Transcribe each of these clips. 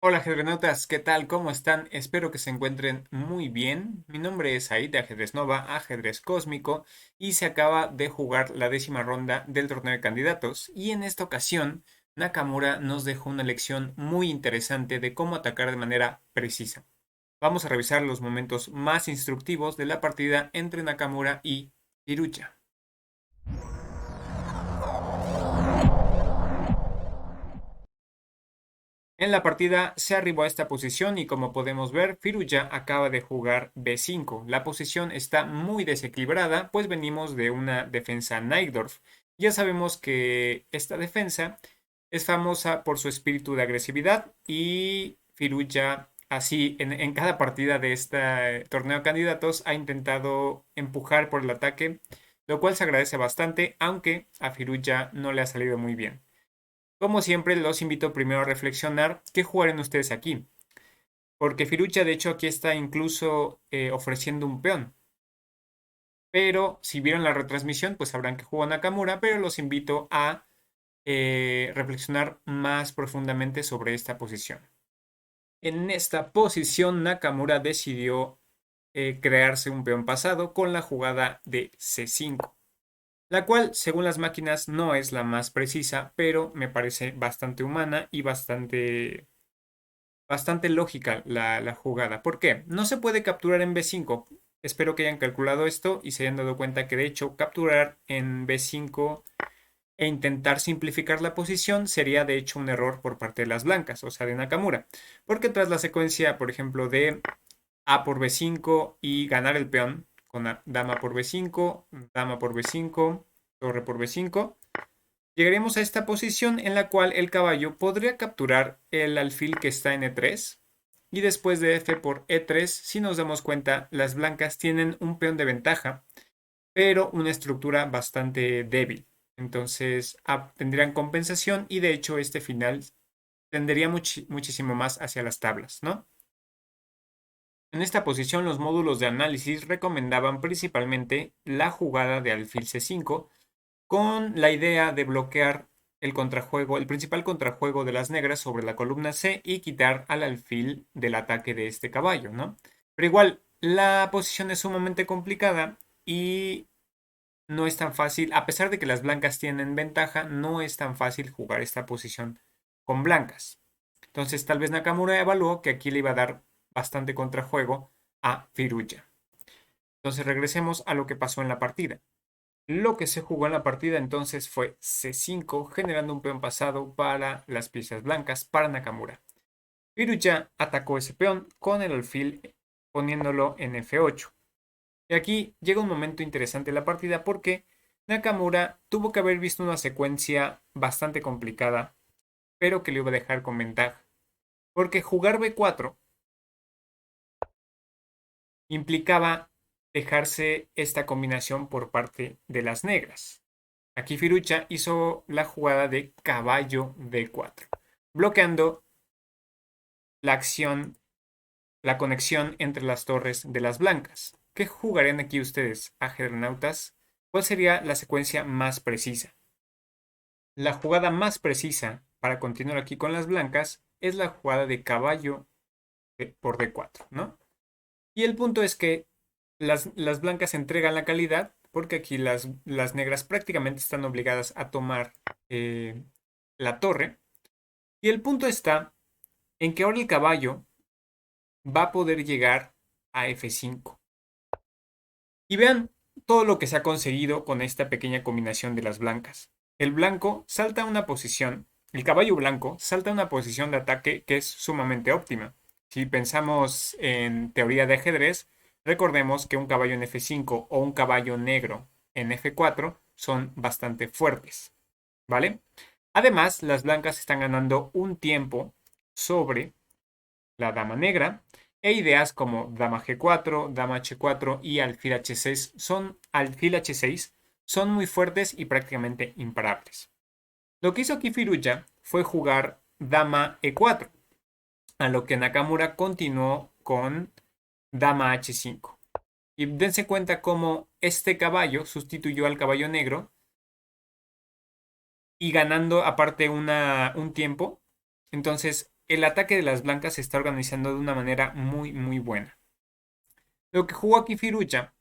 Hola ajedrenautas, ¿qué tal? ¿Cómo están? Espero que se encuentren muy bien. Mi nombre es Aid de Ajedrez Nova, Ajedrez Cósmico, y se acaba de jugar la 10ª ronda del torneo de candidatos. Y en esta ocasión, Nakamura nos dejó una lección muy interesante de cómo atacar de manera precisa. Vamos a revisar los momentos más instructivos de la partida entre Nakamura y Hirucha. En la partida se arribó a esta posición y como podemos ver, Firuya acaba de jugar B5. La posición está muy desequilibrada, pues venimos de una defensa Naikdorf. Ya sabemos que esta defensa es famosa por su espíritu de agresividad y Firuya, así en cada partida de este torneo de candidatos, ha intentado empujar por el ataque, lo cual se agradece bastante, aunque a Firuya no le ha salido muy bien. Como siempre, los invito primero a reflexionar qué jugarán ustedes aquí. Porque Firucha, de hecho, aquí está incluso ofreciendo un peón. Pero si vieron la retransmisión, pues sabrán que jugó Nakamura, pero los invito a reflexionar más profundamente sobre esta posición. En esta posición, Nakamura decidió crearse un peón pasado con la jugada de C5, la cual, según las máquinas, no es la más precisa, pero me parece bastante humana y bastante lógica la jugada. ¿Por qué? No se puede capturar en B5. Espero que hayan calculado esto y se hayan dado cuenta que de hecho capturar en B5 e intentar simplificar la posición sería de hecho un error por parte de las blancas, o sea, de Nakamura. Porque tras la secuencia, por ejemplo, de A por B5 y ganar el peón con dama por B5, dama por B5, torre por B5, llegaremos a esta posición en la cual el caballo podría capturar el alfil que está en E3 y después de F por E3, si nos damos cuenta, las blancas tienen un peón de ventaja, pero una estructura bastante débil. Entonces tendrían compensación y de hecho este final tendería muchísimo más hacia las tablas, ¿no? En esta posición los módulos de análisis recomendaban principalmente la jugada de alfil C5 con la idea de bloquear el contrajuego, el principal contrajuego de las negras sobre la columna C y quitar al alfil del ataque de este caballo, ¿no? Pero igual, la posición es sumamente complicada y no es tan fácil, a pesar de que las blancas tienen ventaja, no es tan fácil jugar esta posición con blancas. Entonces, tal vez Nakamura evaluó que aquí le iba a dar bastante contrajuego a Firuya. Entonces, regresemos a lo que pasó en la partida. Lo que se jugó en la partida entonces fue C5, generando un peón pasado para las piezas blancas para Nakamura. Firuya atacó ese peón con el alfil poniéndolo en F8. Y aquí llega un momento interesante de la partida porque Nakamura tuvo que haber visto una secuencia bastante complicada, pero que le iba a dejar con ventaja. Porque jugar B4 implicaba dejarse esta combinación por parte de las negras. Aquí Firucha hizo la jugada de caballo D4, bloqueando la acción, la conexión entre las torres de las blancas. ¿Qué jugarían aquí ustedes, ajedrenautas? ¿Cuál sería la secuencia más precisa? La jugada más precisa para continuar aquí con las blancas es la jugada de caballo por D4, ¿no? Y el punto es que las blancas entregan la calidad porque aquí las negras prácticamente están obligadas a tomar la torre. Y el punto está en que ahora el caballo va a poder llegar a F5. Y vean todo lo que se ha conseguido con esta pequeña combinación de las blancas. El blanco salta a una posición, el caballo blanco salta a una posición de ataque que es sumamente óptima. Si pensamos en teoría de ajedrez, recordemos que un caballo en F5 o un caballo negro en F4 son bastante fuertes, ¿vale? Además, las blancas están ganando un tiempo sobre la dama negra, e ideas como dama G4, dama H4 y alfil H6 son muy fuertes y prácticamente imparables. Lo que hizo aquí Firuya fue jugar dama E4, a lo que Nakamura continuó con dama H5. Y dense cuenta cómo este caballo sustituyó al caballo negro y ganando aparte un tiempo. Entonces, el ataque de las blancas se está organizando de una manera muy, muy buena. Lo que jugó aquí Firuza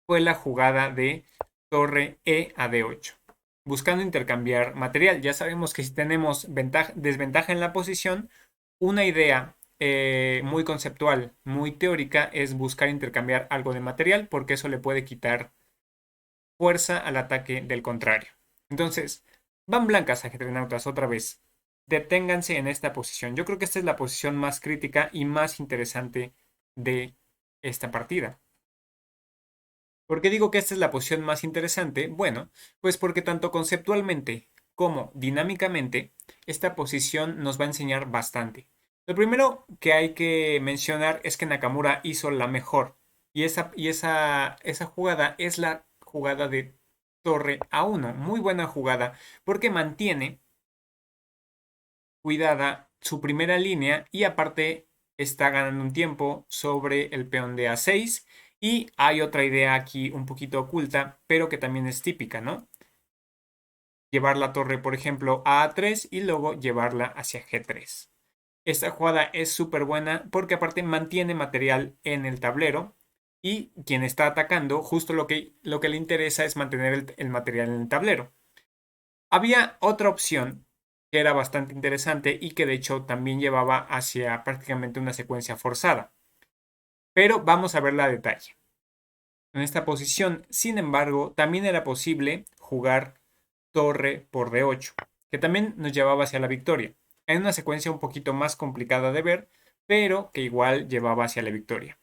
fue la jugada de torre E a D8, buscando intercambiar material. Ya sabemos que si tenemos desventaja en la posición, una idea muy conceptual, muy teórica, es buscar intercambiar algo de material porque eso le puede quitar fuerza al ataque del contrario. Entonces, van blancas, ajedrenautas, otra vez. Deténganse en esta posición. Yo creo que esta es la posición más crítica y más interesante de esta partida. ¿Por qué digo que esta es la posición más interesante? Bueno, pues porque tanto conceptualmente como dinámicamente, esta posición nos va a enseñar bastante. Lo primero que hay que mencionar es que Nakamura hizo la mejor. Y esa jugada es la jugada de torre A1. Muy buena jugada porque mantiene cuidada su primera línea y aparte está ganando un tiempo sobre el peón de A6. Y hay otra idea aquí un poquito oculta, pero que también es típica, ¿no? Llevar la torre, por ejemplo, a A3 y luego llevarla hacia G3. Esta jugada es súper buena porque aparte mantiene material en el tablero y quien está atacando, justo lo que le interesa es mantener el material en el tablero. Había otra opción que era bastante interesante y que de hecho también llevaba hacia prácticamente una secuencia forzada. Pero vamos a verla a detalle. En esta posición, sin embargo, también era posible jugar torre por D8, que también nos llevaba hacia la victoria. En una secuencia un poquito más complicada de ver, pero que igual llevaba hacia la victoria.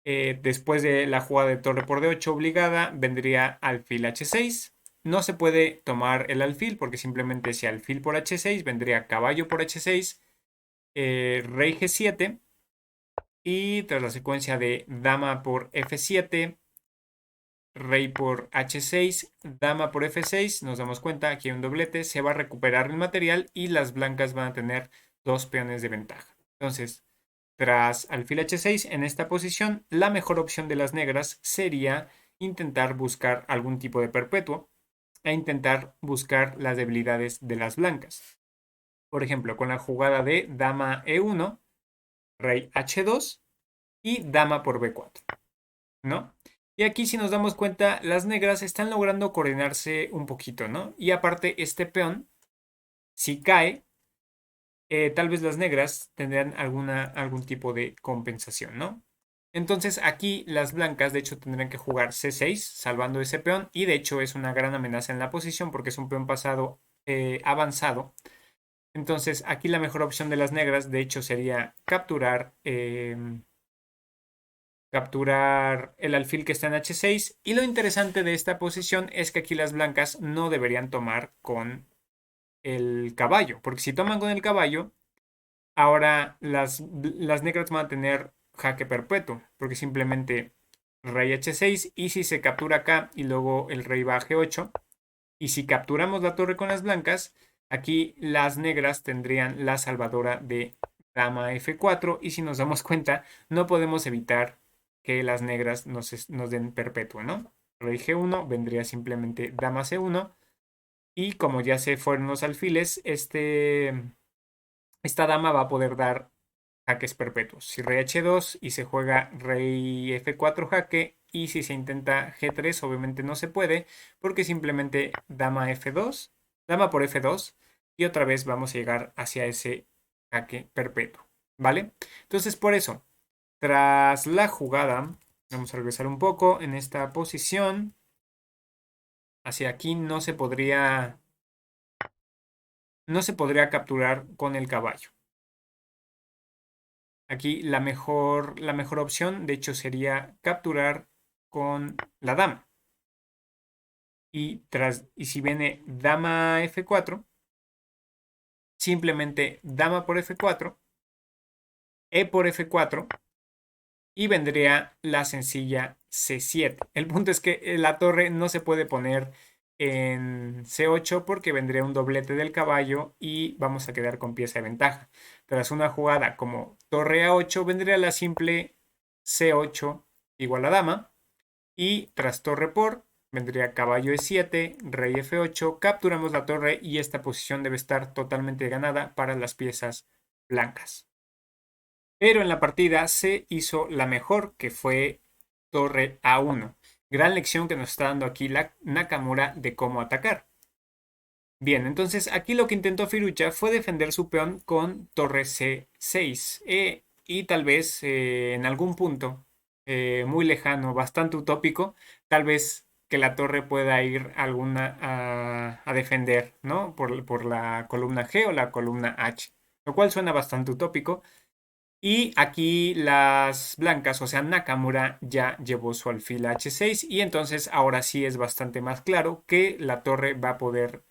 Después de la jugada de torre por D8 obligada, vendría alfil H6. No se puede tomar el alfil porque simplemente si alfil por H6 vendría caballo por H6, rey G7 y tras la secuencia de dama por F7, rey por H6, dama por F6, nos damos cuenta, aquí hay un doblete, se va a recuperar el material y las blancas van a tener dos peones de ventaja. Entonces, tras alfil H6, en esta posición, la mejor opción de las negras sería intentar buscar algún tipo de perpetuo e intentar buscar las debilidades de las blancas. Por ejemplo, con la jugada de dama E1, rey H2 y dama por B4, ¿no? Y aquí si nos damos cuenta, las negras están logrando coordinarse un poquito, ¿no? Y aparte, este peón, si cae, tal vez las negras tendrán algún tipo de compensación, ¿no? Entonces aquí las blancas de hecho tendrán que jugar C6 salvando ese peón y de hecho es una gran amenaza en la posición porque es un peón pasado avanzado. Entonces aquí la mejor opción de las negras de hecho sería capturar el alfil que está en H6 y lo interesante de esta posición es que aquí las blancas no deberían tomar con el caballo porque si toman con el caballo ahora las negras van a tener jaque perpetuo, porque simplemente rey h6 y si se captura acá y luego el rey va a g8 y si capturamos la torre con las blancas, aquí las negras tendrían la salvadora de dama f4 y si nos damos cuenta no podemos evitar que las negras nos den perpetuo, ¿no? Rey g1 vendría simplemente dama c1 y como ya se fueron los alfiles, esta dama va a poder dar jaques perpetuos. Si rey h2 y se juega rey f4 jaque y si se intenta g3 obviamente no se puede porque simplemente dama f2, dama por f2 y otra vez vamos a llegar hacia ese jaque perpetuo, ¿vale? Entonces por eso, tras la jugada, vamos a regresar un poco en esta posición. Hacia aquí no se podría capturar con el caballo. Aquí la mejor opción, de hecho, sería capturar con la dama. Y si viene dama F4, simplemente dama por F4, E por F4 y vendría la sencilla C7. El punto es que la torre no se puede poner en C8 porque vendría un doblete del caballo y vamos a quedar con pieza de ventaja. Tras una jugada como torre A8 vendría la simple C8 igual a dama y tras torre por vendría caballo E7, rey F8, capturamos la torre y esta posición debe estar totalmente ganada para las piezas blancas. Pero en la partida se hizo la mejor, que fue torre A1. Gran lección que nos está dando aquí la Nakamura de cómo atacar. Bien, entonces aquí lo que intentó Firucha fue defender su peón con torre C6 y tal vez en algún punto muy lejano, bastante utópico, tal vez que la torre pueda ir alguna a defender, ¿no? Por la columna G o la columna H, lo cual suena bastante utópico. Y aquí las blancas, o sea, Nakamura ya llevó su alfil a H6 y entonces ahora sí es bastante más claro que la torre va a poder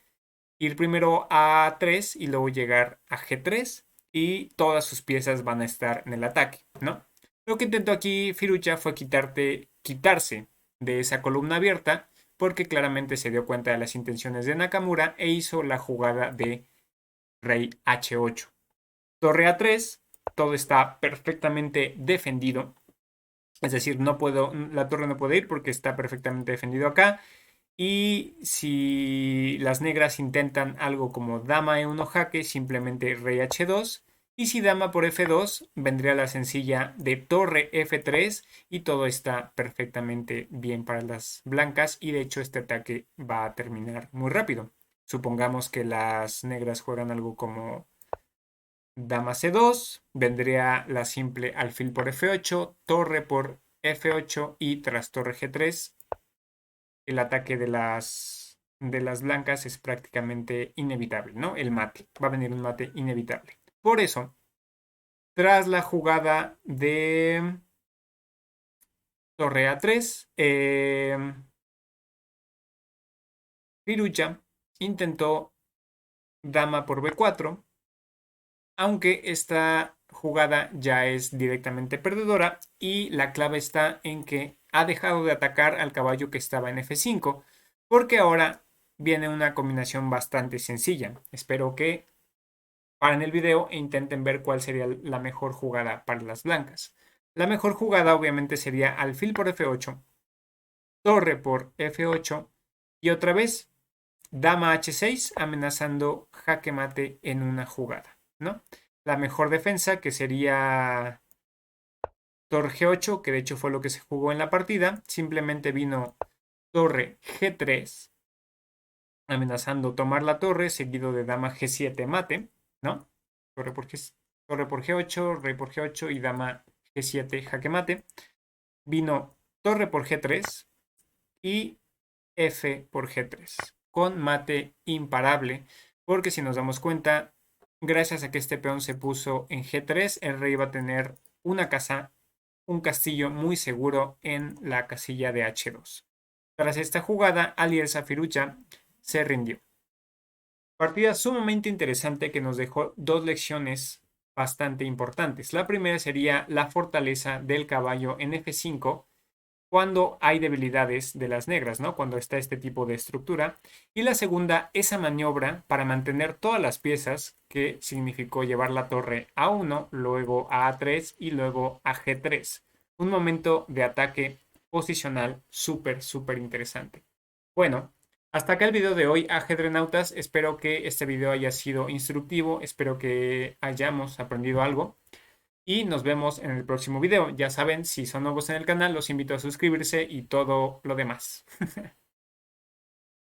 ir primero a 3 y luego llegar a G3 y todas sus piezas van a estar en el ataque, ¿no? Lo que intentó aquí Firucha fue quitarse de esa columna abierta porque claramente se dio cuenta de las intenciones de Nakamura e hizo la jugada de rey H8. Torre A3, todo está perfectamente defendido. Es decir, la torre no puede ir porque está perfectamente defendido acá. Y si las negras intentan algo como dama E1 jaque, simplemente rey H2. Y si dama por F2, vendría la sencilla de torre F3 y todo está perfectamente bien para las blancas y de hecho este ataque va a terminar muy rápido. Supongamos que las negras juegan algo como dama C2, vendría la simple alfil por F8, torre por F8 y tras torre G3 el ataque de las blancas es prácticamente inevitable, ¿no? El mate. Va a venir un mate inevitable. Por eso, tras la jugada de torre A3, Firucha intentó dama por B4, aunque esta jugada ya es directamente perdedora y la clave está en que ha dejado de atacar al caballo que estaba en F5 porque ahora viene una combinación bastante sencilla. Espero que paren el video e intenten ver cuál sería la mejor jugada para las blancas. La mejor jugada obviamente sería alfil por F8, torre por F8 y otra vez dama H6 amenazando jaque mate en una jugada, ¿no? La mejor defensa que sería torre G8, que de hecho fue lo que se jugó en la partida, simplemente vino torre G3 amenazando tomar la torre seguido de dama G7 mate, ¿no? Torre por G8, rey por G8 y dama G7 jaque mate. Vino torre por G3 y F por G3 con mate imparable, porque si nos damos cuenta, gracias a que este peón se puso en G3, el rey va a tener una casa, un castillo muy seguro en la casilla de H2. Tras esta jugada, Aliel Safirucha se rindió. Partida sumamente interesante que nos dejó dos lecciones bastante importantes. La primera sería la fortaleza del caballo en F5 cuando hay debilidades de las negras, ¿no? Cuando está este tipo de estructura. Y la segunda, esa maniobra para mantener todas las piezas, que significó llevar la torre a 1, luego a A3 y luego a G3. Un momento de ataque posicional súper, súper interesante. Bueno, hasta acá el video de hoy, ajedrenautas. Espero que este video haya sido instructivo, espero que hayamos aprendido algo y nos vemos en el próximo video. Ya saben, si son nuevos en el canal, los invito a suscribirse y todo lo demás.